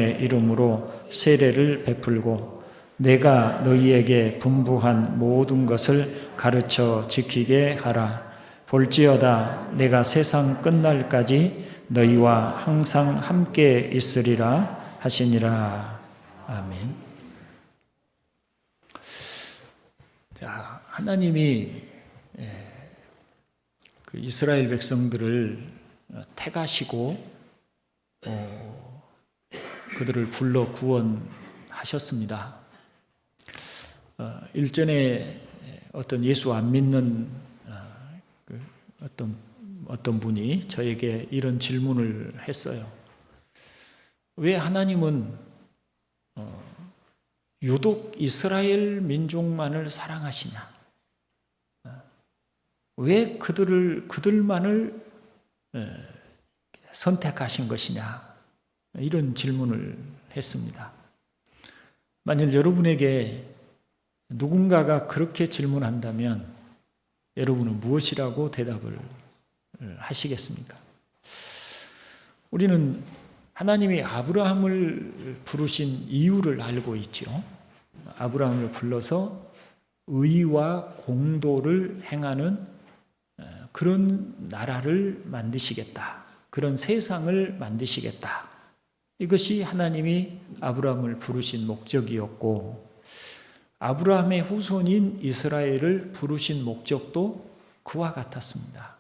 이름으로 세례를 베풀고 내가 너희에게 분부한 모든 것을 가르쳐 지키게 하라. 볼지어다 내가 세상 끝날까지 너희와 항상 함께 있으리라 하시니라. 아멘. 자, 하나님이 그 이스라엘 백성들을 택하시고 그들을 불러 구원하셨습니다. 일전에 어떤 예수 안 믿는 어떤 분이 저에게 이런 질문을 했어요. 왜 하나님은 유독 이스라엘 민족만을 사랑하시냐? 왜 그들만을 선택하신 것이냐? 이런 질문을 했습니다. 만약 여러분에게 누군가가 그렇게 질문한다면 여러분은 무엇이라고 대답을 하시겠습니까? 우리는 하나님이 아브라함을 부르신 이유를 알고 있죠. 아브라함을 불러서 의와 공도를 행하는 그런 나라를 만드시겠다. 그런 세상을 만드시겠다. 이것이 하나님이 아브라함을 부르신 목적이었고, 아브라함의 후손인 이스라엘을 부르신 목적도 그와 같았습니다.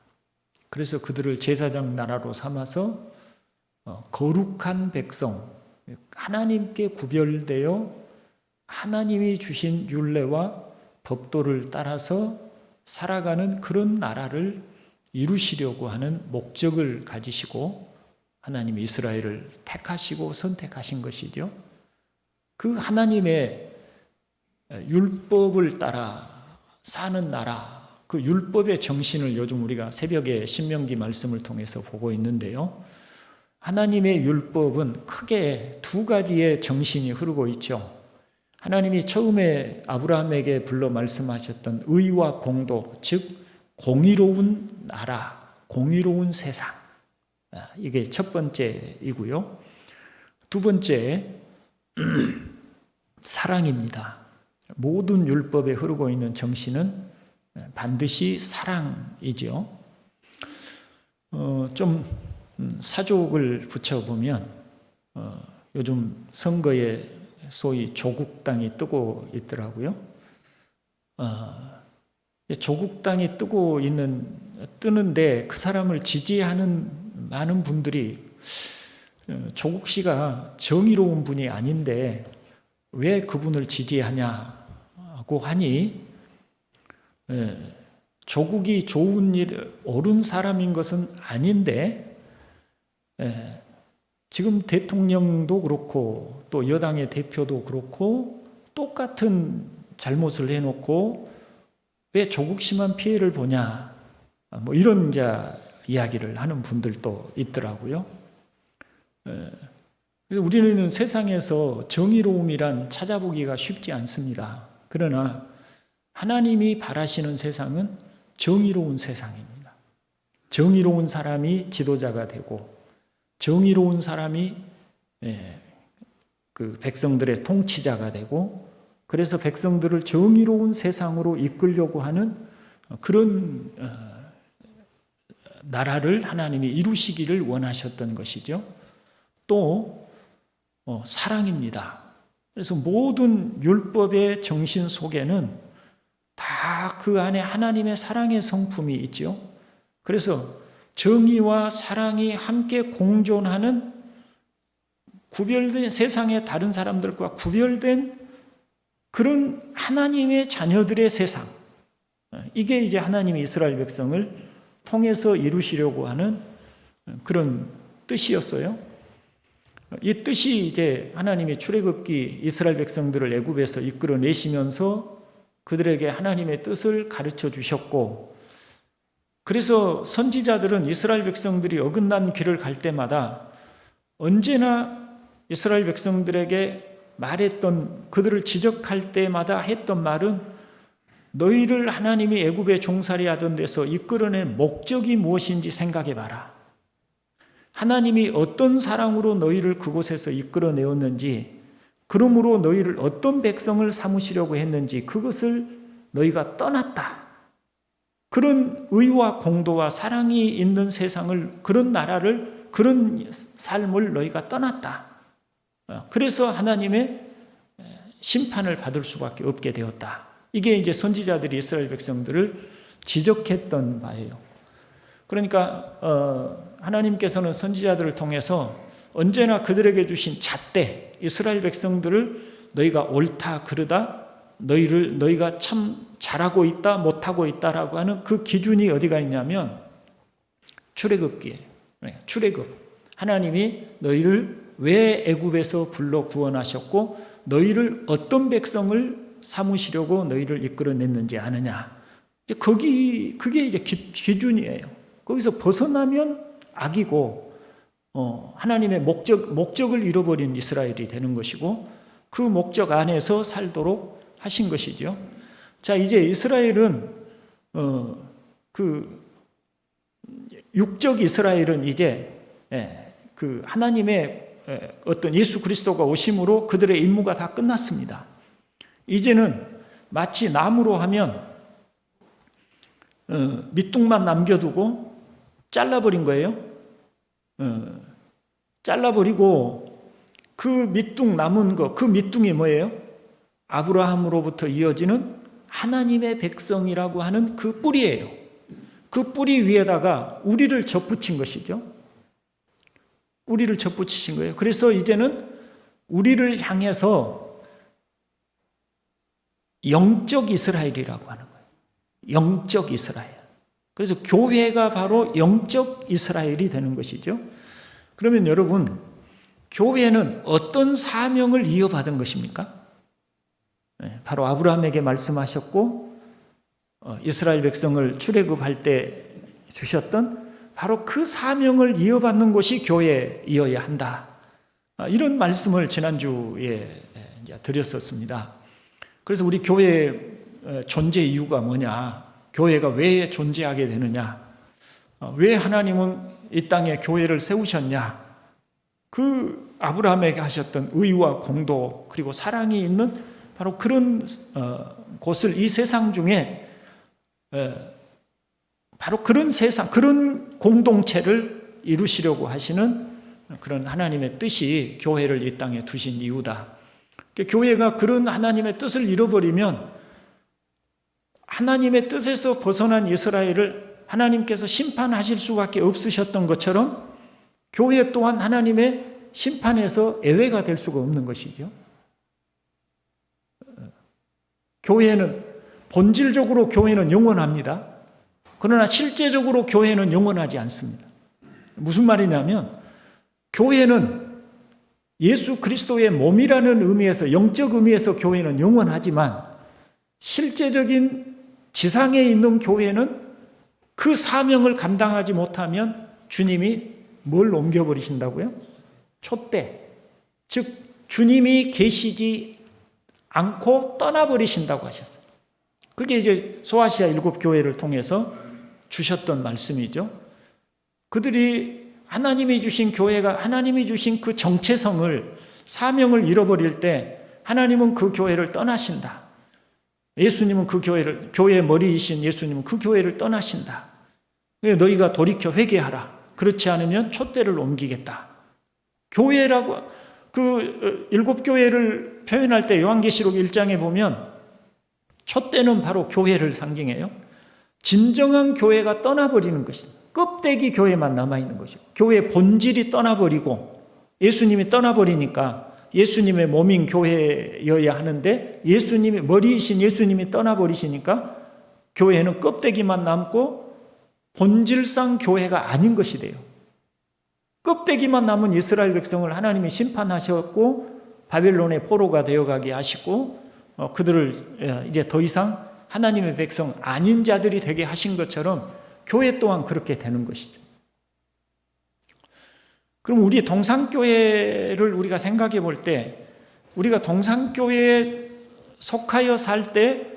그래서 그들을 제사장 나라로 삼아서 거룩한 백성, 하나님께 구별되어 하나님이 주신 율례와 법도를 따라서 살아가는 그런 나라를 이루시려고 하는 목적을 가지시고 하나님이 이스라엘을 택하시고 선택하신 것이죠. 그 하나님의 율법을 따라 사는 나라, 그 율법의 정신을 요즘 우리가 새벽에 신명기 말씀을 통해서 보고 있는데요. 하나님의 율법은 크게 두 가지의 정신이 흐르고 있죠. 하나님이 처음에 아브라함에게 불러 말씀하셨던 의와 공도, 즉 공의로운 나라, 공의로운 세상, 이게 첫 번째이고요. 두 번째, 사랑입니다. 모든 율법에 흐르고 있는 정신은 반드시 사랑이죠. 좀 사족을 붙여보면 요즘 선거에 소위 조국당이 뜨고 있더라고요. 조국당이 뜨는데 그 사람을 지지하는 많은 분들이 조국 씨가 정의로운 분이 아닌데 왜 그분을 지지하냐고 하니, 조국이 좋은 일, 옳은 사람인 것은 아닌데, 지금 대통령도 그렇고 또 여당의 대표도 그렇고 똑같은 잘못을 해놓고 왜 조국 씨만 피해를 보냐, 뭐 이런 이야기를 하는 분들도 있더라고요. 우리는 세상에서 정의로움이란 찾아보기가 쉽지 않습니다. 그러나 하나님이 바라시는 세상은 정의로운 세상입니다. 정의로운 사람이 지도자가 되고 정의로운 사람이 그 백성들의 통치자가 되고, 그래서 백성들을 정의로운 세상으로 이끌려고 하는 그런 나라를 하나님이 이루시기를 원하셨던 것이죠. 또 사랑입니다. 그래서 모든 율법의 정신 속에는 다 그 안에 하나님의 사랑의 성품이 있죠. 그래서 정의와 사랑이 함께 공존하는, 구별된, 세상의 다른 사람들과 구별된 그런 하나님의 자녀들의 세상, 이게 이제 하나님이 이스라엘 백성을 통해서 이루시려고 하는 그런 뜻이었어요. 이 뜻이 이제 하나님이 출애굽기 이스라엘 백성들을 애굽에서 이끌어내시면서 그들에게 하나님의 뜻을 가르쳐 주셨고, 그래서 선지자들은 이스라엘 백성들이 어긋난 길을 갈 때마다 언제나 이스라엘 백성들에게 말했던, 그들을 지적할 때마다 했던 말은 너희를 하나님이 애굽에 종살이 하던 데서 이끌어낸 목적이 무엇인지 생각해 봐라. 하나님이 어떤 사랑으로 너희를 그곳에서 이끌어내었는지, 그러므로 너희를 어떤 백성을 삼으시려고 했는지 그것을 너희가 떠났다. 그런 의와 공도와 사랑이 있는 세상을, 그런 나라를, 그런 삶을 너희가 떠났다. 그래서 하나님의 심판을 받을 수밖에 없게 되었다. 이게 이제 선지자들이 이스라엘 백성들을 지적했던 바예요. 그러니까 하나님께서는 선지자들을 통해서 언제나 그들에게 주신 잣대, 이스라엘 백성들을 너희가 옳다 그르다, 너희가 참 잘하고 있다 못하고 있다라고 하는 그 기준이 어디가 있냐면 출애굽기에, 출애굽, 하나님이 너희를 왜 애굽에서 불러 구원하셨고 너희를 어떤 백성을 삼으시려고 너희를 이끌어냈는지 아느냐. 그게 이제 기준이에요. 거기서 벗어나면 악이고 하나님의 목적을 잃어버린 이스라엘이 되는 것이고, 그 목적 안에서 살도록 하신 것이죠. 자, 이제 이스라엘은 그 육적 이스라엘은 이제 그 하나님의 어떤 예수 그리스도가 오심으로 그들의 임무가 다 끝났습니다. 이제는 마치 나무로 하면 밑둥만 남겨두고 잘라버린 거예요. 잘라버리고 그 밑둥 남은 거, 그 밑둥이 뭐예요? 아브라함으로부터 이어지는 하나님의 백성이라고 하는 그 뿌리예요. 그 뿌리 위에다가 우리를 접붙인 것이죠. 우리를 접붙이신 거예요. 그래서 이제는 우리를 향해서 영적 이스라엘이라고 하는 거예요. 영적 이스라엘. 그래서 교회가 바로 영적 이스라엘이 되는 것이죠. 그러면 여러분, 교회는 어떤 사명을 이어받은 것입니까? 바로 아브라함에게 말씀하셨고 이스라엘 백성을 출애굽할 때 주셨던 바로 그 사명을 이어받는 것이 교회이어야 한다. 이런 말씀을 지난주에 드렸었습니다. 그래서 우리 교회의 존재 이유가 뭐냐? 교회가 왜 존재하게 되느냐? 왜 하나님은 이 땅에 교회를 세우셨냐? 그 아브라함에게 하셨던 의와 공도 그리고 사랑이 있는 바로 그런 곳을 이 세상 중에 바로 그런 세상, 그런 공동체를 이루시려고 하시는 그런 하나님의 뜻이 교회를 이 땅에 두신 이유다. 교회가 그런 하나님의 뜻을 잃어버리면 하나님의 뜻에서 벗어난 이스라엘을 하나님께서 심판하실 수밖에 없으셨던 것처럼 교회 또한 하나님의 심판에서 예외가 될 수가 없는 것이죠. 교회는 본질적으로 교회는 영원합니다. 그러나 실제적으로 교회는 영원하지 않습니다. 무슨 말이냐면 교회는 예수 그리스도의 몸이라는 의미에서, 영적 의미에서 교회는 영원하지만 실제적인 지상에 있는 교회는 그 사명을 감당하지 못하면 주님이 뭘 옮겨버리신다고요? 촛대. 즉 주님이 계시지 않고 떠나버리신다고 하셨어요. 그게 이제 소아시아 7교회를 통해서 주셨던 말씀이죠. 그들이 하나님이 주신 교회가 하나님이 주신 그 정체성을, 사명을 잃어버릴 때 하나님은 그 교회를 떠나신다. 예수님은 그 교회를, 교회의 머리이신 예수님은 그 교회를 떠나신다. 너희가 돌이켜 회개하라. 그렇지 않으면 촛대를 옮기겠다. 교회라고 그 7교회를 표현할 때 요한계시록 1장에 보면 촛대는 바로 교회를 상징해요. 진정한 교회가 떠나버리는 것입니다. 껍데기 교회만 남아있는 것이고, 교회의 본질이 떠나버리고 예수님이 떠나버리니까 예수님의 몸인 교회여야 하는데 예수님이 머리이신 예수님이 떠나버리시니까 교회는 껍데기만 남고 본질상 교회가 아닌 것이 돼요. 껍데기만 남은 이스라엘 백성을 하나님이 심판하셨고 바벨론의 포로가 되어가게 하시고 그들을 이제 더 이상 하나님의 백성 아닌 자들이 되게 하신 것처럼 교회 또한 그렇게 되는 것이죠. 그럼 우리 동산교회를 우리가 생각해 볼 때 우리가 동산교회에 속하여 살 때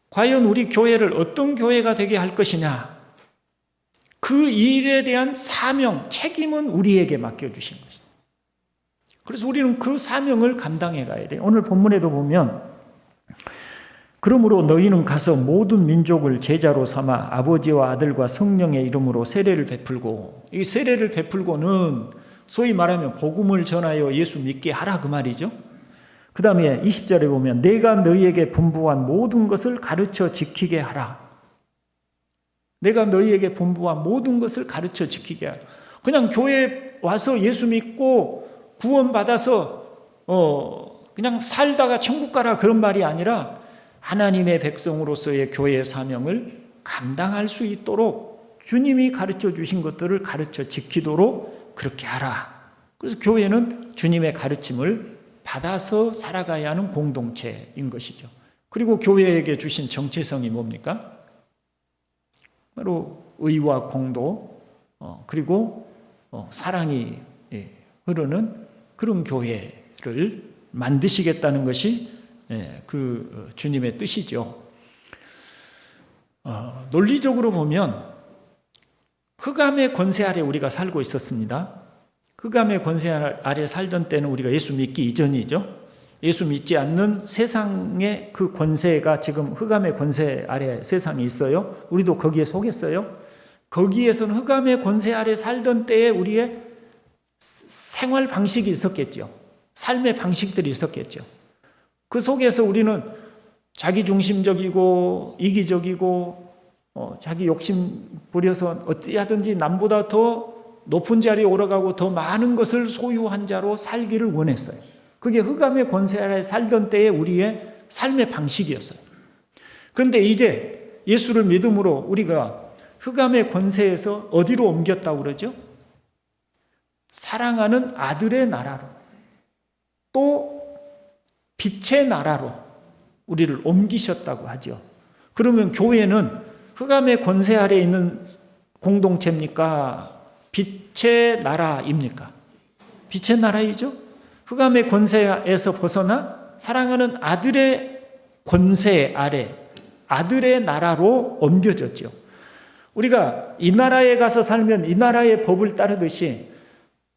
과연 우리 교회를 어떤 교회가 되게 할 것이냐? 그 일에 대한 사명, 책임은 우리에게 맡겨주신 것입니다. 그래서 우리는 그 사명을 감당해 가야 돼요. 오늘 본문에도 보면 그러므로 너희는 가서 모든 민족을 제자로 삼아 아버지와 아들과 성령의 이름으로 세례를 베풀고, 이 세례를 베풀고는 소위 말하면 복음을 전하여 예수 믿게 하라 그 말이죠. 그 다음에 20절에 보면 내가 너희에게 분부한 모든 것을 가르쳐 지키게 하라. 내가 너희에게 분부한 모든 것을 가르쳐 지키게 하라. 그냥 교회에 와서 예수 믿고 구원받아서 그냥 살다가 천국 가라 그런 말이 아니라 하나님의 백성으로서의 교회의 사명을 감당할 수 있도록 주님이 가르쳐 주신 것들을 가르쳐 지키도록 그렇게 하라. 그래서 교회는 주님의 가르침을 받아서 살아가야 하는 공동체인 것이죠. 그리고 교회에게 주신 정체성이 뭡니까? 바로 의와 공도, 그리고 사랑이 흐르는 그런 교회를 만드시겠다는 것이 그 주님의 뜻이죠. 논리적으로 보면 흑암의 권세 아래 우리가 살고 있었습니다. 흑암의 권세 아래 살던 때는 우리가 예수 믿기 이전이죠. 예수 믿지 않는 세상의 그 권세가 지금 흑암의 권세 아래 세상이 있어요. 우리도 거기에 속했어요. 거기에서는 흑암의 권세 아래 살던 때에 우리의 생활 방식이 있었겠죠. 삶의 방식들이 있었겠죠. 그 속에서 우리는 자기중심적이고 이기적이고 자기 욕심 부려서 어찌하든지 남보다 더 높은 자리에 올라가고 더 많은 것을 소유한 자로 살기를 원했어요. 그게 흑암의 권세 아래 살던 때의 우리의 삶의 방식이었어요. 그런데 이제 예수를 믿음으로 우리가 흑암의 권세에서 어디로 옮겼다고 그러죠? 사랑하는 아들의 나라로, 또 빛의 나라로 우리를 옮기셨다고 하죠. 그러면 교회는 흑암의 권세 아래 있는 공동체입니까? 빛의 나라입니까? 빛의 나라이죠. 흑암의 권세에서 벗어나 사랑하는 아들의 권세 아래 아들의 나라로 옮겨졌죠. 우리가 이 나라에 가서 살면 이 나라의 법을 따르듯이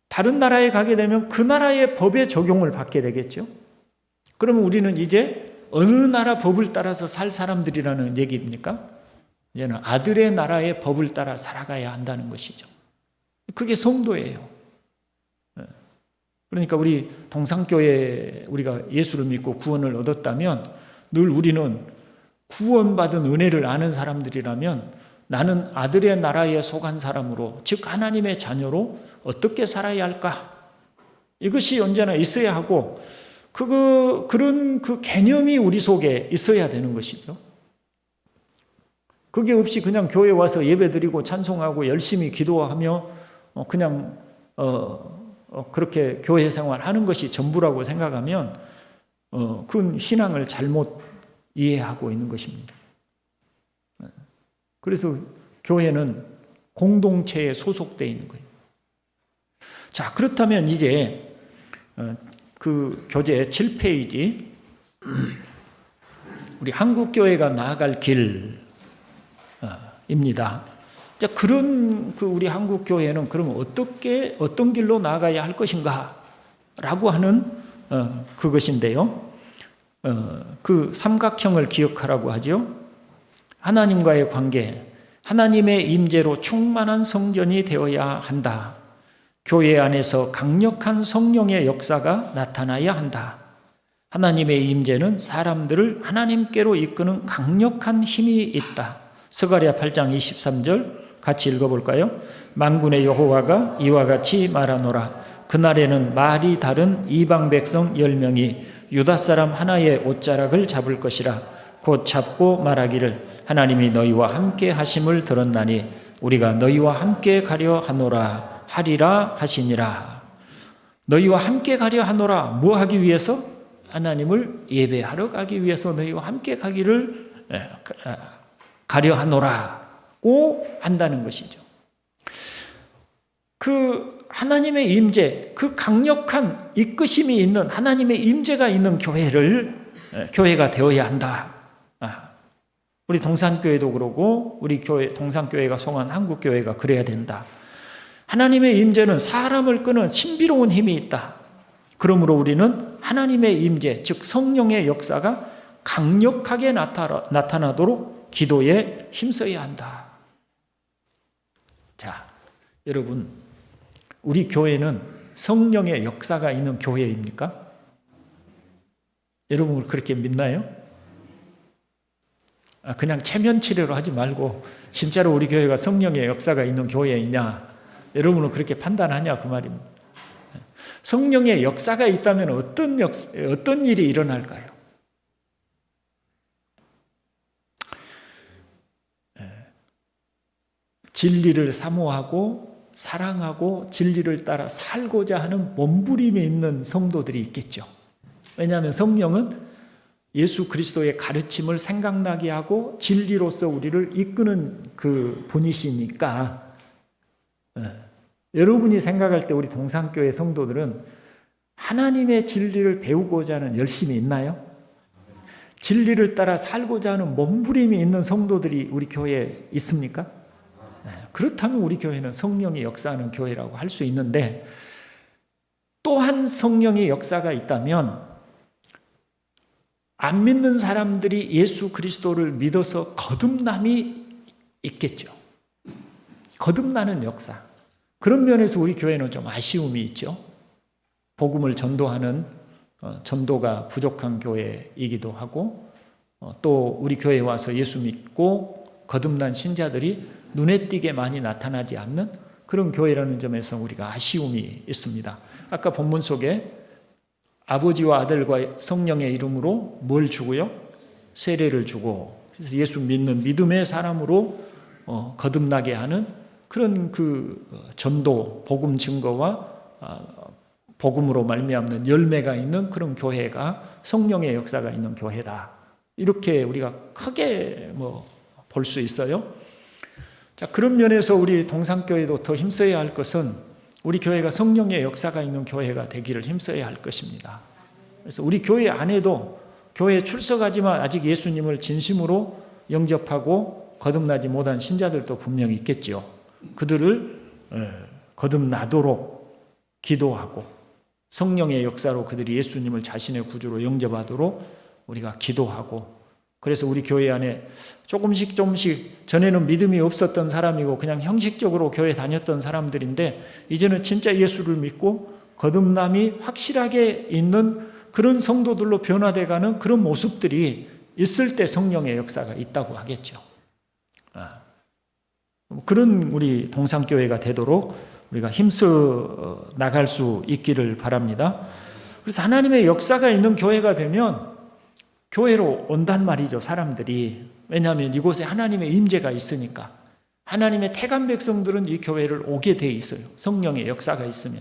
다른 나라에 가게 되면 그 나라의 법의 적용을 받게 되겠죠. 그러면 우리는 이제 어느 나라 법을 따라서 살 사람들이라는 얘기입니까? 이제는 아들의 나라의 법을 따라 살아가야 한다는 것이죠. 그게 성도예요. 그러니까 우리 동산교회 우리가 예수를 믿고 구원을 얻었다면 늘 우리는 구원받은 은혜를 아는 사람들이라면 나는 아들의 나라에 속한 사람으로, 즉 하나님의 자녀로 어떻게 살아야 할까? 이것이 언제나 있어야 하고 그런 그 개념이 우리 속에 있어야 되는 것이죠. 그게 없이 그냥 교회 와서 예배드리고 찬송하고 열심히 기도하며 그냥 그렇게 교회 생활하는 것이 전부라고 생각하면 그건 신앙을 잘못 이해하고 있는 것입니다. 그래서 교회는 공동체에 소속되어 있는 거예요. 자, 그렇다면 이제 그 교재 7페이지 우리 한국교회가 나아갈 길입니다. 자, 그런 우리 한국교회는 그러면 어떤 길로 나아가야 할 것인가? 라고 하는 그것인데요. 그 삼각형을 기억하라고 하죠. 하나님과의 관계, 하나님의 임재로 충만한 성전이 되어야 한다. 교회 안에서 강력한 성령의 역사가 나타나야 한다. 하나님의 임재는 사람들을 하나님께로 이끄는 강력한 힘이 있다. 스가랴 8장 23절 같이 읽어볼까요? 만군의 여호와가 이와 같이 말하노라. 그날에는 말이 다른 이방 백성 10명이 유다 사람 하나의 옷자락을 잡을 것이라. 곧 잡고 말하기를 하나님이 너희와 함께 하심을 들었나니 우리가 너희와 함께 가려 하노라 하리라 하시니라. 너희와 함께 가려 하노라. 뭐 하기 위해서? 하나님을 예배하러 가기 위해서 너희와 함께 가기를 가려 하노라고 한다는 것이죠. 그 하나님의 임재, 그 강력한 이끄심이 있는 하나님의 임재가 있는 교회가 되어야 한다. 우리 동산교회도 그러고 우리 교회 동산교회가 송한 한국교회가 그래야 된다. 하나님의 임재는 사람을 끄는 신비로운 힘이 있다. 그러므로 우리는 하나님의 임재, 즉 성령의 역사가 강력하게 나타나도록 기도에 힘써야 한다. 자, 여러분, 우리 교회는 성령의 역사가 있는 교회입니까? 여러분 그렇게 믿나요? 그냥 체면 치레로 하지 말고 진짜로 우리 교회가 성령의 역사가 있는 교회이냐, 여러분은 그렇게 판단하냐 그 말입니다. 성령의 역사가 있다면 어떤 일이 일어날까요? 진리를 사모하고 사랑하고 진리를 따라 살고자 하는 몸부림이 있는 성도들이 있겠죠. 왜냐하면 성령은 예수 그리스도의 가르침을 생각나게 하고 진리로서 우리를 이끄는 그 분이시니까, 여러분이 생각할 때 우리 동산교회 성도들은 하나님의 진리를 배우고자 하는 열심이 있나요? 진리를 따라 살고자 하는 몸부림이 있는 성도들이 우리 교회에 있습니까? 그렇다면 우리 교회는 성령이 역사하는 교회라고 할 수 있는데, 또한 성령의 역사가 있다면 안 믿는 사람들이 예수 그리스도를 믿어서 거듭남이 있겠죠. 거듭나는 역사. 그런 면에서 우리 교회는 좀 아쉬움이 있죠. 복음을 전도하는 전도가 부족한 교회이기도 하고, 또 우리 교회에 와서 예수 믿고 거듭난 신자들이 눈에 띄게 많이 나타나지 않는 그런 교회라는 점에서 우리가 아쉬움이 있습니다. 아까 본문 속에 아버지와 아들과 성령의 이름으로 뭘 주고요? 세례를 주고, 그래서 예수 믿는 믿음의 사람으로 거듭나게 하는 그런 그 전도, 복음 증거와 복음으로 말미암는 열매가 있는 그런 교회가 성령의 역사가 있는 교회다. 이렇게 우리가 크게 볼 수 있어요. 자, 그런 면에서 우리 동산교회도 더 힘써야 할 것은 우리 교회가 성령의 역사가 있는 교회가 되기를 힘써야 할 것입니다. 그래서 우리 교회 안에도 교회에 출석하지만 아직 예수님을 진심으로 영접하고 거듭나지 못한 신자들도 분명히 있겠죠. 그들을 거듭나도록 기도하고 성령의 역사로 그들이 예수님을 자신의 구주로 영접하도록 우리가 기도하고, 그래서 우리 교회 안에 조금씩 전에는 믿음이 없었던 사람이고 그냥 형식적으로 교회 다녔던 사람들인데 이제는 진짜 예수를 믿고 거듭남이 확실하게 있는 그런 성도들로 변화돼가는 그런 모습들이 있을 때 성령의 역사가 있다고 하겠죠. 그런 우리 동산교회가 되도록 우리가 힘써 나갈 수 있기를 바랍니다. 그래서 하나님의 역사가 있는 교회가 되면 교회로 온단 말이죠, 사람들이. 왜냐하면 이곳에 하나님의 임재가 있으니까. 하나님의 택한 백성들은 이 교회를 오게 돼 있어요. 성령의 역사가 있으면.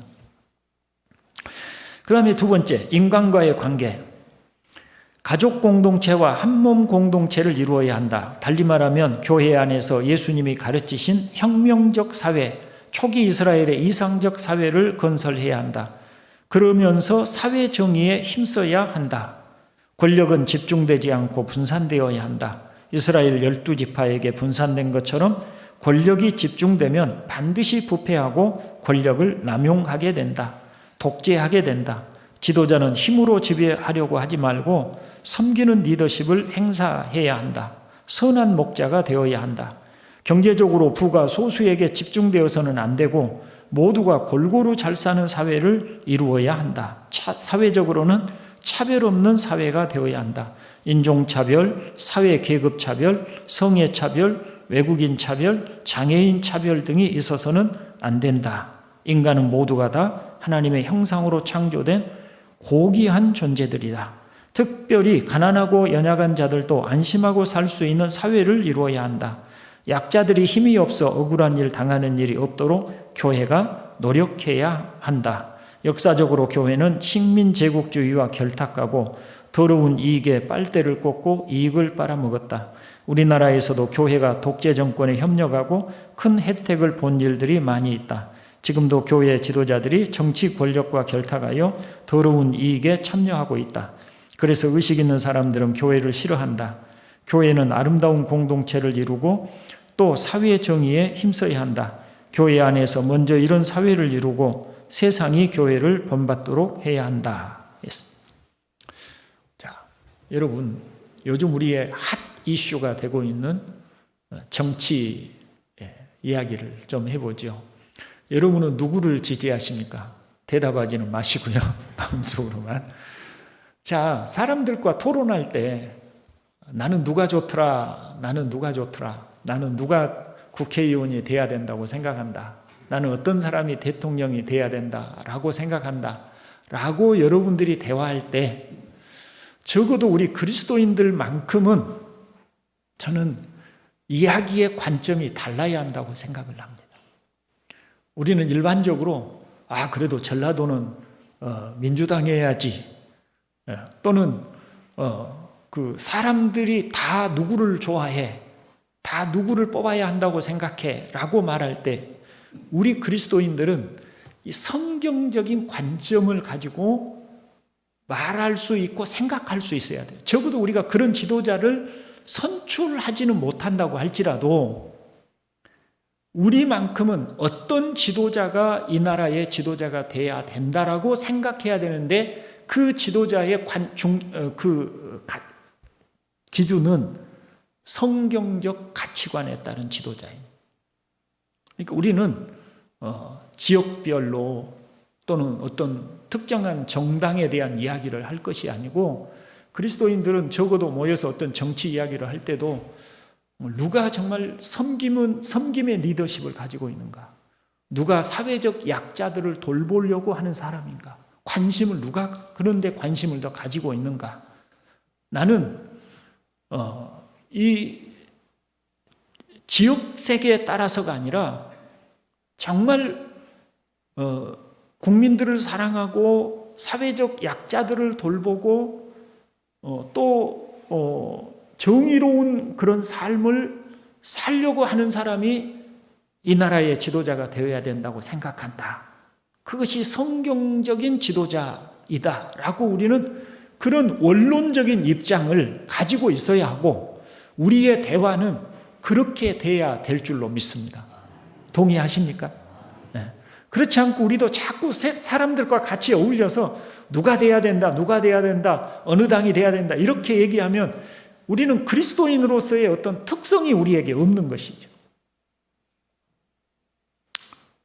그 다음에 두 번째, 인간과의 관계. 가족 공동체와 한몸 공동체를 이루어야 한다. 달리 말하면 교회 안에서 예수님이 가르치신 혁명적 사회, 초기 이스라엘의 이상적 사회를 건설해야 한다. 그러면서 사회 정의에 힘써야 한다. 권력은 집중되지 않고 분산되어야 한다. 이스라엘 12지파에게 분산된 것처럼 권력이 집중되면 반드시 부패하고 권력을 남용하게 된다. 독재하게 된다. 지도자는 힘으로 지배하려고 하지 말고 섬기는 리더십을 행사해야 한다. 선한 목자가 되어야 한다. 경제적으로 부가 소수에게 집중되어서는 안 되고 모두가 골고루 잘 사는 사회를 이루어야 한다. 사회적으로는 차별 없는 사회가 되어야 한다. 인종차별, 사회계급차별, 성애차별, 외국인 차별, 장애인 차별 등이 있어서는 안 된다. 인간은 모두가 다 하나님의 형상으로 창조된 고귀한 존재들이다. 특별히 가난하고 연약한 자들도 안심하고 살 수 있는 사회를 이루어야 한다. 약자들이 힘이 없어 억울한 일 당하는 일이 없도록 교회가 노력해야 한다. 역사적으로 교회는 식민 제국주의와 결탁하고 더러운 이익에 빨대를 꽂고 이익을 빨아먹었다. 우리나라에서도 교회가 독재 정권에 협력하고 큰 혜택을 본 일들이 많이 있다. 지금도 교회 지도자들이 정치 권력과 결탁하여 더러운 이익에 참여하고 있다. 그래서 의식 있는 사람들은 교회를 싫어한다. 교회는 아름다운 공동체를 이루고 또 사회 정의에 힘써야 한다. 교회 안에서 먼저 이런 사회를 이루고 세상이 교회를 본받도록 해야 한다. 자, 여러분, 요즘 우리의 핫 이슈가 되고 있는 정치 이야기를 좀 해보죠. 여러분은 누구를 지지하십니까? 대답하지는 마시고요. 마음속으로만. 자, 사람들과 토론할 때 나는 누가 좋더라, 나는 누가 좋더라, 나는 누가 국회의원이 돼야 된다고 생각한다, 나는 어떤 사람이 대통령이 돼야 된다라고 생각한다 라고 여러분들이 대화할 때 적어도 우리 그리스도인들만큼은 저는 이야기의 관점이 달라야 한다고 생각을 합니다. 우리는 일반적으로 그래도 전라도는 민주당 해야지, 또는 그 사람들이 다 누구를 좋아해, 다 누구를 뽑아야 한다고 생각해 라고 말할 때 우리 그리스도인들은 이 성경적인 관점을 가지고 말할 수 있고 생각할 수 있어야 돼요. 적어도 우리가 그런 지도자를 선출하지는 못한다고 할지라도 우리만큼은 어떤 지도자가 이 나라의 지도자가 돼야 된다라고 생각해야 되는데 그 지도자의 기준은 성경적 가치관에 따른 지도자입니다. 그러니까 우리는 지역별로 또는 어떤 특정한 정당에 대한 이야기를 할 것이 아니고 그리스도인들은 적어도 모여서 어떤 정치 이야기를 할 때도 누가 정말 섬김의 리더십을 가지고 있는가, 누가 사회적 약자들을 돌보려고 하는 사람인가, 관심을 누가 그런 데 관심을 더 가지고 있는가. 나는 이 지역색에 따라서가 아니라 정말 국민들을 사랑하고 사회적 약자들을 돌보고 또 정의로운 그런 삶을 살려고 하는 사람이 이 나라의 지도자가 되어야 된다고 생각한다. 그것이 성경적인 지도자이다 라고 우리는 그런 원론적인 입장을 가지고 있어야 하고 우리의 대화는 그렇게 돼야 될 줄로 믿습니다. 동의하십니까? 네. 그렇지 않고 우리도 자꾸 사람들과 같이 어울려서 누가 돼야 된다, 누가 돼야 된다, 어느 당이 돼야 된다 이렇게 얘기하면 우리는 그리스도인으로서의 어떤 특성이 우리에게 없는 것이죠.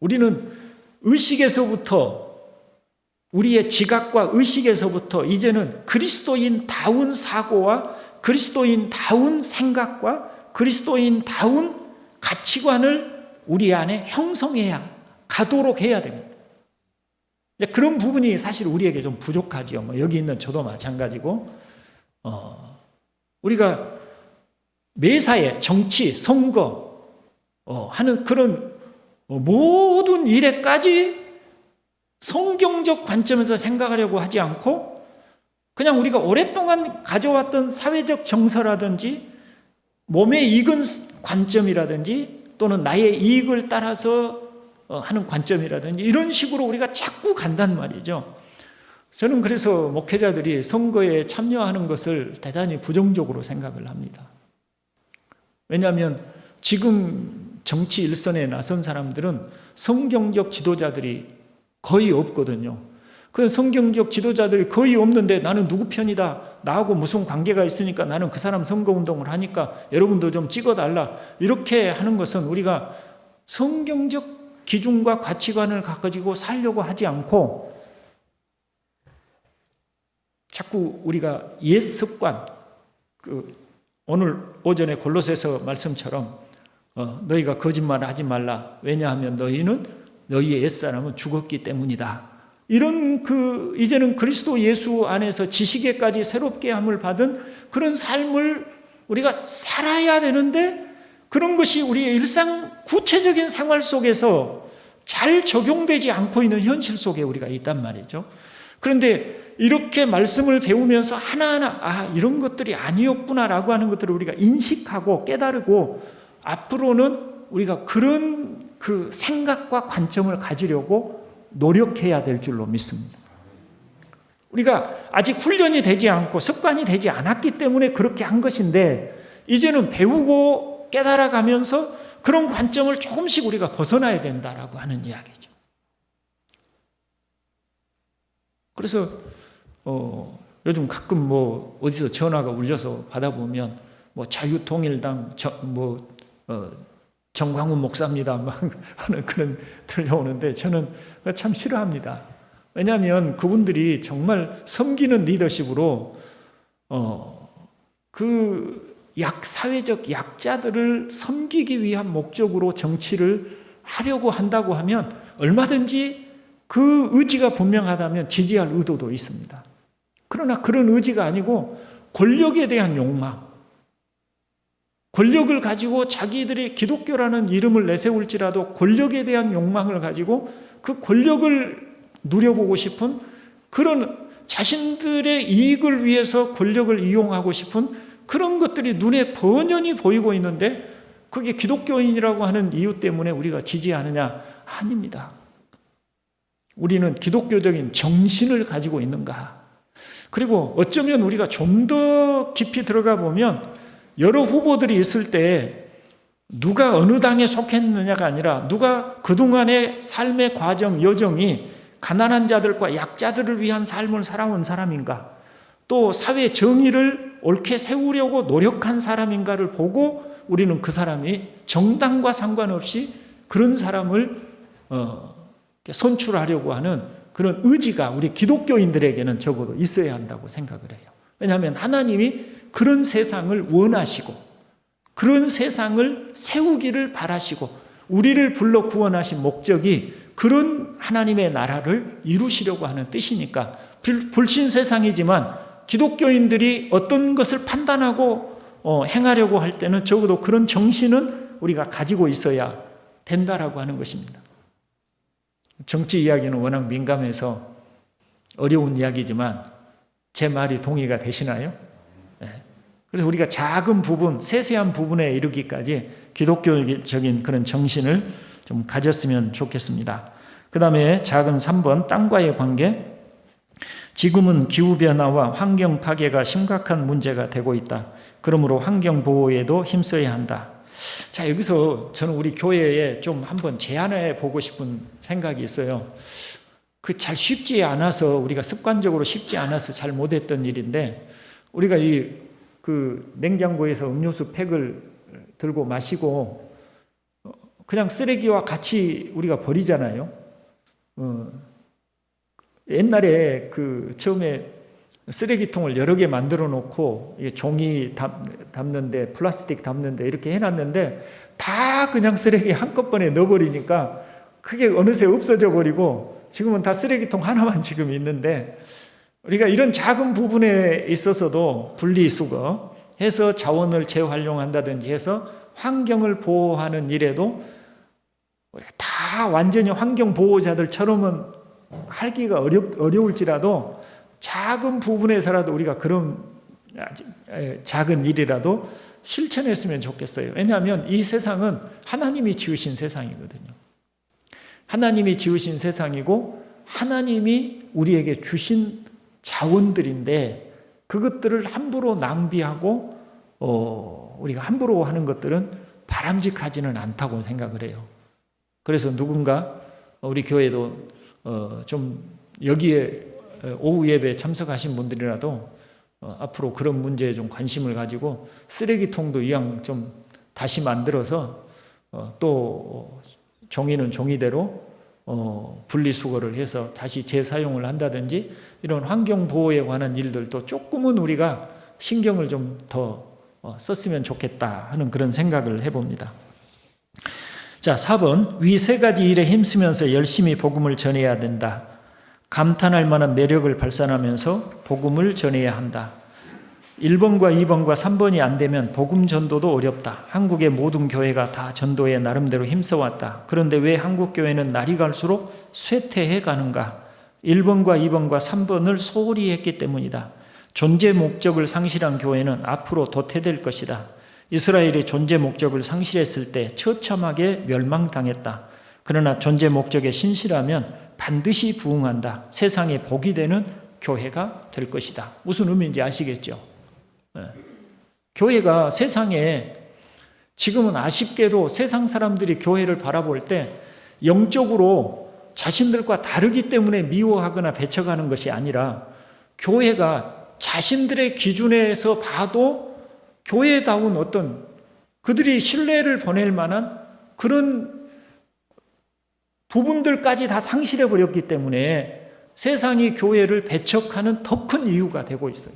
우리는 의식에서부터 우리의 지각과 의식에서부터 이제는 그리스도인다운 사고와 그리스도인다운 생각과 그리스도인다운 가치관을 우리 안에 형성해야 가도록 해야 됩니다. 그런 부분이 사실 우리에게 좀 부족하죠. 여기 있는 저도 마찬가지고 우리가 매사에 정치, 선거 하는 그런 모든 일에까지 성경적 관점에서 생각하려고 하지 않고 그냥 우리가 오랫동안 가져왔던 사회적 정서라든지 몸에 익은 관점이라든지 또는 나의 이익을 따라서 하는 관점이라든지 이런 식으로 우리가 자꾸 간단 말이죠. 저는 그래서 목회자들이 선거에 참여하는 것을 대단히 부정적으로 생각을 합니다. 왜냐하면 지금 정치 일선에 나선 사람들은 성경적 지도자들이 거의 없거든요. 그 성경적 지도자들이 거의 없는데 나는 누구 편이다, 나하고 무슨 관계가 있으니까 나는 그 사람 선거운동을 하니까 여러분도 좀 찍어달라 이렇게 하는 것은 우리가 성경적 기준과 가치관을 가지고 살려고 하지 않고 자꾸 우리가 옛 습관, 오늘 오전에 골로새서 말씀처럼 너희가 거짓말을 하지 말라. 왜냐하면 너희의 옛사람은 죽었기 때문이다. 이런 이제는 그리스도 예수 안에서 지식에까지 새롭게 함을 받은 그런 삶을 우리가 살아야 되는데 그런 것이 우리의 일상 구체적인 생활 속에서 잘 적용되지 않고 있는 현실 속에 우리가 있단 말이죠. 그런데 이렇게 말씀을 배우면서 하나하나 이런 것들이 아니었구나라고 하는 것들을 우리가 인식하고 깨달고 앞으로는 우리가 그런 생각과 관점을 가지려고 노력해야 될 줄로 믿습니다. 우리가 아직 훈련이 되지 않고 습관이 되지 않았기 때문에 그렇게 한 것인데 이제는 배우고 깨달아가면서 그런 관점을 조금씩 우리가 벗어나야 된다라고 하는 이야기죠. 그래서 요즘 가끔 뭐 어디서 전화가 울려서 받아보면 뭐 자유통일당 정광훈 목사입니다 막 하는 그런 들려오는데 저는 참 싫어합니다. 왜냐하면 그분들이 정말 섬기는 리더십으로 사회적 약자들을 섬기기 위한 목적으로 정치를 하려고 한다고 하면 얼마든지 그 의지가 분명하다면 지지할 의도도 있습니다. 그러나 그런 의지가 아니고 권력에 대한 욕망, 권력을 가지고 자기들의 기독교라는 이름을 내세울지라도 권력에 대한 욕망을 가지고 그 권력을 누려보고 싶은 그런 자신들의 이익을 위해서 권력을 이용하고 싶은 그런 것들이 눈에 번연히 보이고 있는데 그게 기독교인이라고 하는 이유 때문에 우리가 지지하느냐? 아닙니다. 우리는 기독교적인 정신을 가지고 있는가? 그리고 어쩌면 우리가 좀 더 깊이 들어가 보면 여러 후보들이 있을 때 누가 어느 당에 속했느냐가 아니라 누가 그동안의 삶의 과정, 여정이 가난한 자들과 약자들을 위한 삶을 살아온 사람인가, 또 사회 정의를 옳게 세우려고 노력한 사람인가를 보고 우리는 그 사람이 정당과 상관없이 그런 사람을 선출하려고 하는 그런 의지가 우리 기독교인들에게는 적어도 있어야 한다고 생각을 해요. 왜냐하면 하나님이 그런 세상을 원하시고 그런 세상을 세우기를 바라시고 우리를 불러 구원하신 목적이 그런 하나님의 나라를 이루시려고 하는 뜻이니까 불신 세상이지만 기독교인들이 어떤 것을 판단하고 행하려고 할 때는 적어도 그런 정신은 우리가 가지고 있어야 된다라고 하는 것입니다. 정치 이야기는 워낙 민감해서 어려운 이야기지만 제 말이 동의가 되시나요? 네. 그래서 우리가 작은 부분, 세세한 부분에 이르기까지 기독교적인 그런 정신을 좀 가졌으면 좋겠습니다. 그 다음에 작은 3번, 땅과의 관계. 지금은 기후변화와 환경 파괴가 심각한 문제가 되고 있다. 그러므로 환경 보호에도 힘써야 한다. 자, 여기서 저는 우리 교회에 좀 한번 제안해 보고 싶은 생각이 있어요. 그 잘 쉽지 않아서 우리가 습관적으로 쉽지 않아서 잘 못했던 일인데 우리가 그 냉장고에서 음료수 팩을 들고 마시고 그냥 쓰레기와 같이 우리가 버리잖아요. 옛날에 처음에 쓰레기통을 여러 개 만들어 놓고 종이 담는데 플라스틱 담는데 이렇게 해놨는데 다 그냥 쓰레기 한꺼번에 넣어버리니까 그게 어느새 없어져 버리고 지금은 다 쓰레기통 하나만 지금 있는데 우리가 이런 작은 부분에 있어서도 분리수거 해서 자원을 재활용한다든지 해서 환경을 보호하는 일에도 다 완전히 환경 보호자들처럼은 하기가 어려울지라도 작은 부분에서라도 우리가 그런 작은 일이라도 실천했으면 좋겠어요. 왜냐하면 이 세상은 하나님이 지으신 세상이거든요. 하나님이 지으신 세상이고 하나님이 우리에게 주신 자원들인데 그것들을 함부로 낭비하고 우리가 함부로 하는 것들은 바람직하지는 않다고 생각을 해요. 그래서 누군가 우리 교회도 좀 여기에 오후 예배에 참석하신 분들이라도 앞으로 그런 문제에 좀 관심을 가지고 쓰레기통도 이왕 좀 다시 만들어서 또 종이는 종이대로 분리수거를 해서 다시 재사용을 한다든지 이런 환경보호에 관한 일들도 조금은 우리가 신경을 좀 더 썼으면 좋겠다 하는 그런 생각을 해봅니다. 자, 4번. 위 세 가지 일에 힘쓰면서 열심히 복음을 전해야 된다. 감탄할 만한 매력을 발산하면서 복음을 전해야 한다. 1번과 2번과 3번이 안 되면 복음 전도도 어렵다. 한국의 모든 교회가 다 전도에 나름대로 힘써왔다. 그런데 왜 한국 교회는 날이 갈수록 쇠퇴해 가는가? 1번과 2번과 3번을 소홀히 했기 때문이다. 존재 목적을 상실한 교회는 앞으로 도태될 것이다. 이스라엘이 존재 목적을 상실했을 때 처참하게 멸망당했다. 그러나 존재 목적에 신실하면 반드시 부응한다. 세상에 복이 되는 교회가 될 것이다. 무슨 의미인지 아시겠죠? 교회가 세상에 지금은 아쉽게도 세상 사람들이 교회를 바라볼 때 영적으로 자신들과 다르기 때문에 미워하거나 배척하는 것이 아니라 교회가 자신들의 기준에서 봐도 교회다운 어떤 그들이 신뢰를 보낼 만한 그런 부분들까지 다 상실해 버렸기 때문에 세상이 교회를 배척하는 더 큰 이유가 되고 있어요.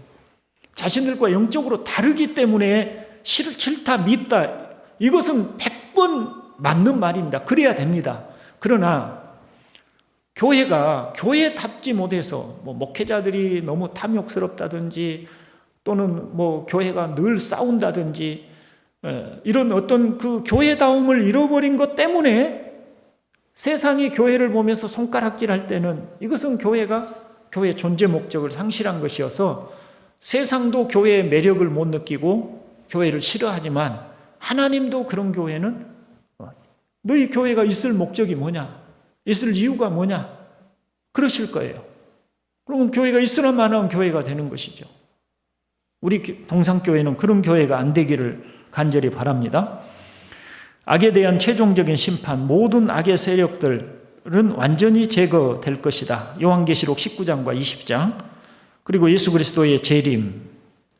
자신들과 영적으로 다르기 때문에 싫다, 밉다, 이것은 100번 맞는 말입니다. 그래야 됩니다. 그러나 교회가 교회답지 못해서 목회자들이 너무 탐욕스럽다든지 또는 교회가 늘 싸운다든지 이런 어떤 그 교회다움을 잃어버린 것 때문에 세상이 교회를 보면서 손가락질할 때는 이것은 교회가 교회의 존재 목적을 상실한 것이어서 세상도 교회의 매력을 못 느끼고 교회를 싫어하지만 하나님도 그런 교회는 너희 교회가 있을 목적이 뭐냐? 있을 이유가 뭐냐? 그러실 거예요. 그러면 교회가 있으나 마나한 교회가 되는 것이죠. 우리 동산교회는 그런 교회가 안 되기를 간절히 바랍니다. 악에 대한 최종적인 심판, 모든 악의 세력들은 완전히 제거될 것이다. 요한계시록 19장과 20장. 그리고 예수 그리스도의 재림,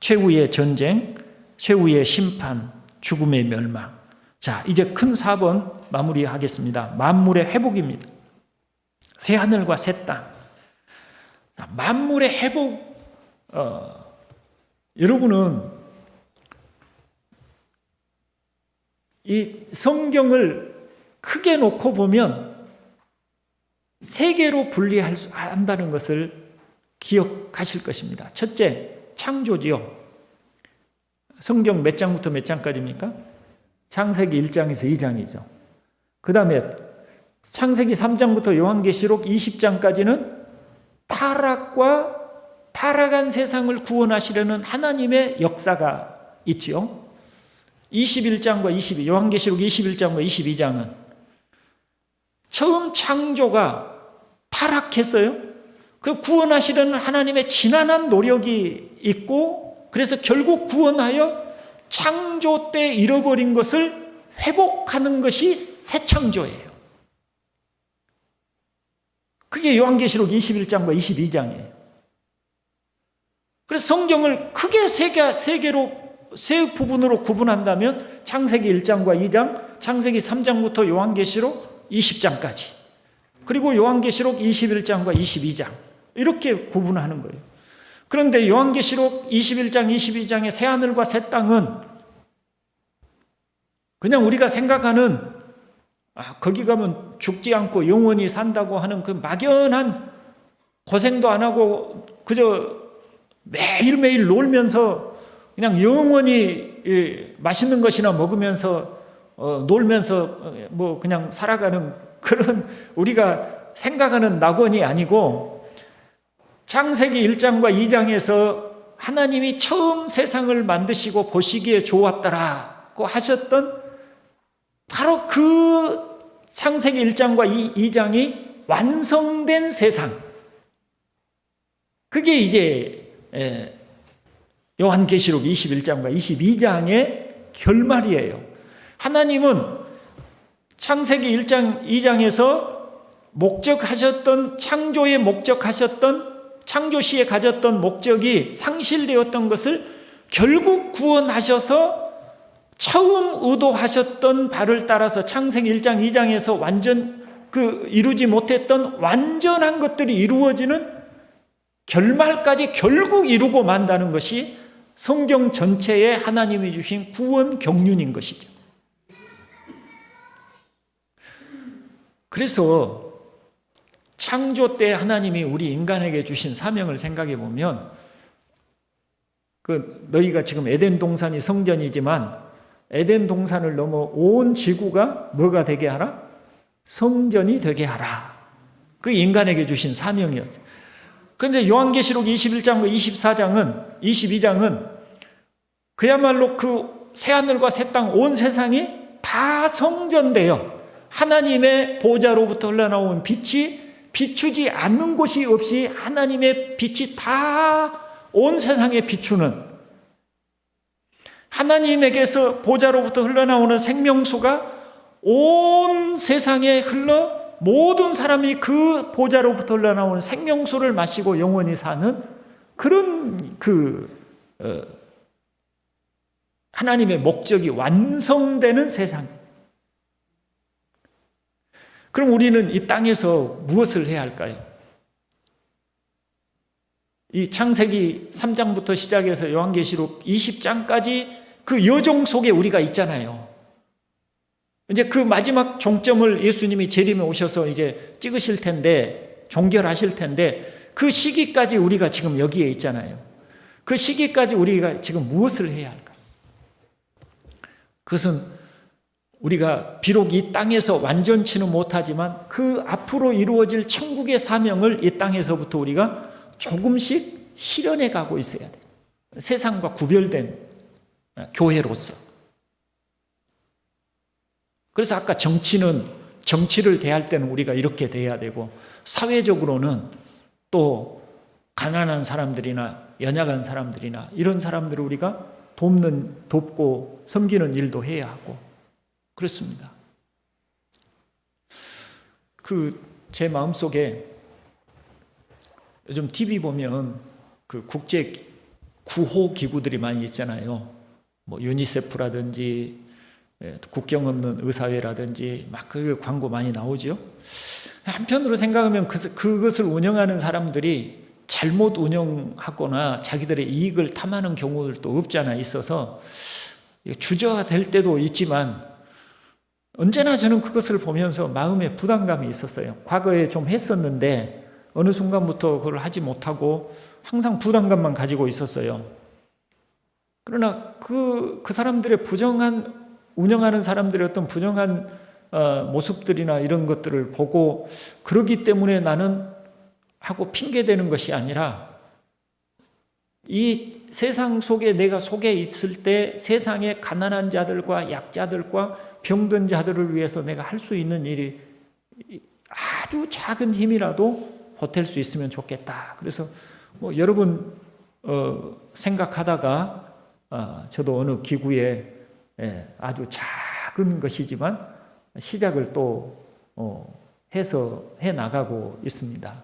최후의 전쟁, 최후의 심판, 죽음의 멸망. 자, 이제 큰 4번 마무리하겠습니다. 만물의 회복입니다. 새 하늘과 새 땅. 만물의 회복, 여러분은 이 성경을 크게 놓고 보면 세 개로 분리한다는 것을 기억하실 것입니다. 첫째, 창조지요. 성경 몇 장부터 몇 장까지입니까? 창세기 1장에서 2장이죠. 그 다음에 창세기 3장부터 요한계시록 20장까지는 타락한 세상을 구원하시려는 하나님의 역사가 있지요. 21장과 요한계시록 21장과 22장은 처음 창조가 타락했어요. 그 구원하시려는 하나님의 지난한 노력이 있고 그래서 결국 구원하여 창조 때 잃어버린 것을 회복하는 것이 새 창조예요. 그게 요한계시록 21장과 22장이에요. 그래서 성경을 크게 세 부분으로 구분한다면 창세기 1장과 2장, 창세기 3장부터 요한계시록 20장까지, 그리고 요한계시록 21장과 22장 이렇게 구분하는 거예요. 그런데 요한계시록 21장, 22장의 새하늘과 새 땅은 그냥 우리가 생각하는 거기 가면 죽지 않고 영원히 산다고 하는 그 막연한 고생도 안 하고 그저 매일매일 놀면서 그냥 영원히 맛있는 것이나 먹으면서 놀면서 그냥 살아가는 그런 우리가 생각하는 낙원이 아니고 창세기 1장과 2장에서 하나님이 처음 세상을 만드시고 보시기에 좋았더라고 하셨던 바로 그 창세기 1장과 2장이 완성된 세상, 그게 이제 요한계시록 21장과 22장의 결말이에요. 하나님은 창세기 1장, 2장에서 목적하셨던 창조에 목적하셨던 창조시에 가졌던 목적이 상실되었던 것을 결국 구원하셔서 처음 의도하셨던 바를 따라서 창세기 1장, 2장에서 완전 이루지 못했던 완전한 것들이 이루어지는 결말까지 결국 이루고 만다는 것이 성경 전체에 하나님이 주신 구원 경륜인 것이죠. 그래서 창조 때 하나님이 우리 인간에게 주신 사명을 생각해 보면 너희가 지금 에덴 동산이 성전이지만 에덴 동산을 넘어 온 지구가 뭐가 되게 하라? 성전이 되게 하라. 그 인간에게 주신 사명이었어요. 그런데 요한계시록 21장과 22장은 그야말로 그 새하늘과 새 땅 온 세상이 다 성전되어 하나님의 보좌로부터 흘러나온 빛이 비추지 않는 곳이 없이 하나님의 빛이 다 온 세상에 비추는, 하나님에게서 보좌로부터 흘러나오는 생명수가 온 세상에 흘러 모든 사람이 그 보좌로부터 흘러나오는 생명수를 마시고 영원히 사는 그런 하나님의 목적이 완성되는 세상. 그럼 우리는 이 땅에서 무엇을 해야 할까요? 이 창세기 3장부터 시작해서 요한계시록 20장까지 그 여정 속에 우리가 있잖아요. 이제 그 마지막 종점을 예수님이 재림에 오셔서 이제 찍으실 텐데, 종결하실 텐데, 그 시기까지 우리가 지금 여기에 있잖아요. 그 시기까지 우리가 지금 무엇을 해야 할까? 그것은 우리가 비록 이 땅에서 완전치는 못하지만 그 앞으로 이루어질 천국의 사명을 이 땅에서부터 우리가 조금씩 실현해 가고 있어야 돼요. 세상과 구별된 교회로서. 그래서 아까 정치를 대할 때는 우리가 이렇게 대해야 되고, 사회적으로는 또 가난한 사람들이나 연약한 사람들이나 이런 사람들을 우리가 돕고 섬기는 일도 해야 하고 그렇습니다. 제 마음속에 요즘 TV 보면 그 국제 구호 기구들이 많이 있잖아요. 뭐 유니세프라든지 국경 없는 의사회라든지 막 그 광고 많이 나오죠. 한편으로 생각하면 그것을 운영하는 사람들이 잘못 운영하거나 자기들의 이익을 탐하는 경우들도 없지 않아 있어서 주저가 될 때도 있지만, 언제나 저는 그것을 보면서 마음에 부담감이 있었어요. 과거에 좀 했었는데 어느 순간부터 그걸 하지 못하고 항상 부담감만 가지고 있었어요. 그러나 그 사람들의 운영하는 사람들의 어떤 부정한 모습들이나 이런 것들을 보고, 그러기 때문에 나는 하고 핑계대는 것이 아니라, 이 세상 속에 내가 속에 있을 때 세상의 가난한 자들과 약자들과 병든 자들을 위해서 내가 할 수 있는 일이 아주 작은 힘이라도 보탤 수 있으면 좋겠다. 그래서 여러분 생각하다가 저도 어느 기구에 아주 작은 것이지만 시작을 또 해서 해 나가고 있습니다.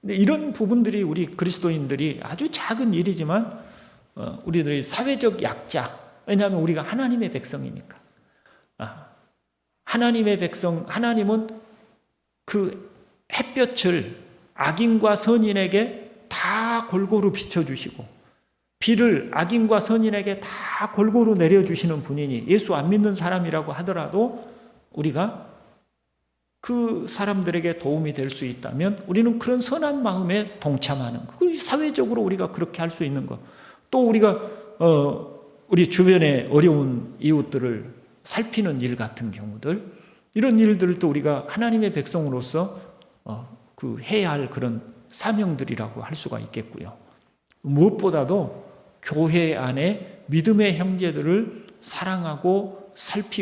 근데 이런 부분들이 우리 그리스도인들이 아주 작은 일이지만 우리들이 사회적 약자, 왜냐하면 우리가 하나님의 백성이니까. 하나님의 백성, 하나님은 그 햇볕을 악인과 선인에게 다 골고루 비춰주시고, 비를 악인과 선인에게 다 골고루 내려주시는 분이니, 예수 안 믿는 사람이라고 하더라도 우리가 그 사람들에게 도움이 될 수 있다면 우리는 그런 선한 마음에 동참하는 것, 사회적으로 우리가 그렇게 할 수 있는 것, 또 우리가 우리 주변의 어려운 이웃들을 살피는 일 같은 경우들, 이런 일들을 또 우리가 하나님의 백성으로서 해야 할 그런 사명들이라고 할 수가 있겠고요. 무엇보다도 교회 안에 믿음의 형제들을 사랑하고 살피고